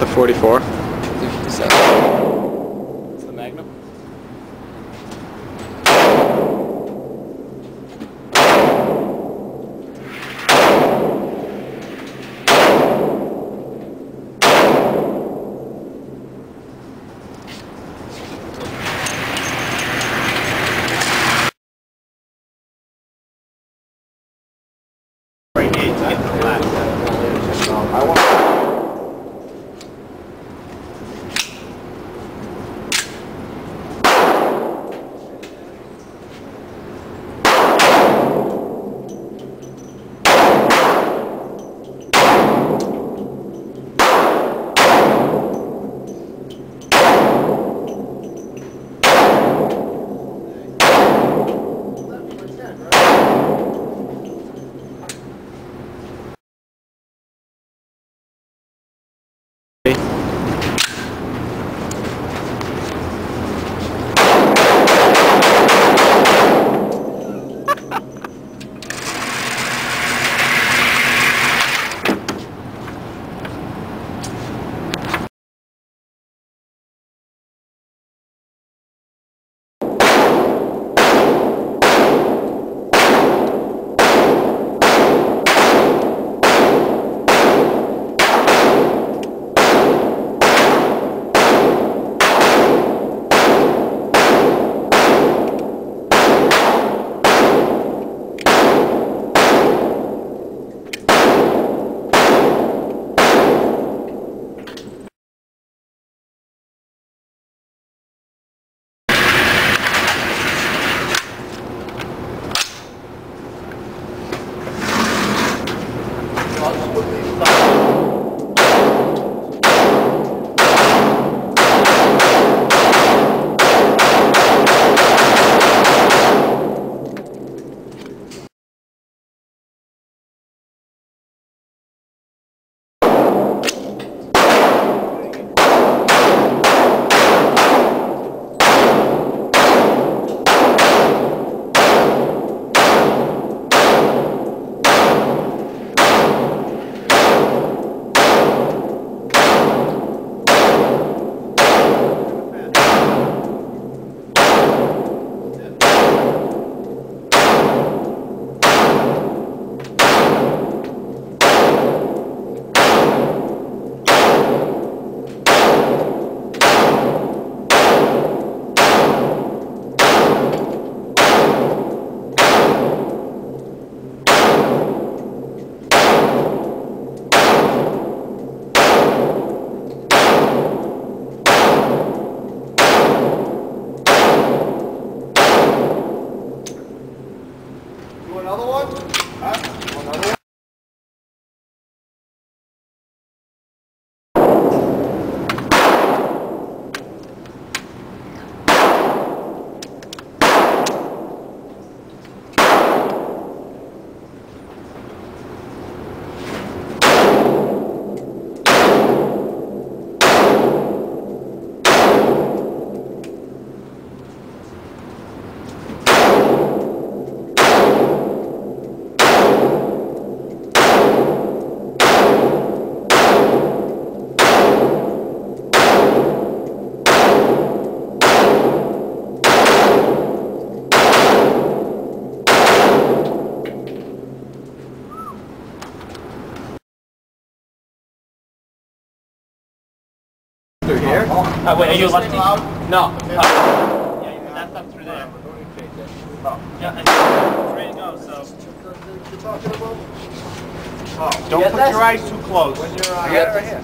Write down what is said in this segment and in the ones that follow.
the 44? 57. It's the Magnum. Another one? Huh? Another one? Through here? Wait, are you lefty? No. Yeah, you left up through there. Oh. Yeah, it's ready to go, so. You're talking about? Oh. Don't put your eyes too close. When you're, I got it right here.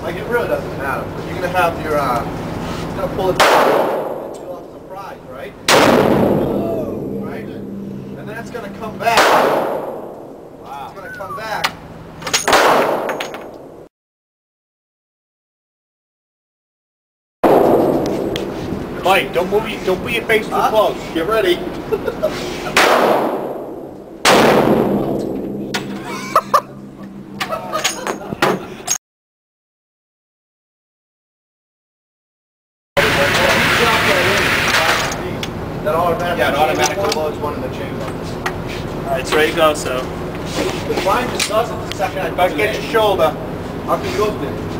Like, it really doesn't matter. But you're going to have your, you're going to pull it down and you'll have surprise, right? Right? And then it's going to come back. Wow. It's going to come back. Mike, don't move your face too close. Get ready. That automatically loads one in the chamber. Alright, it's ready to go, so. The blind just does it the second I But get your shoulder. How can you go there?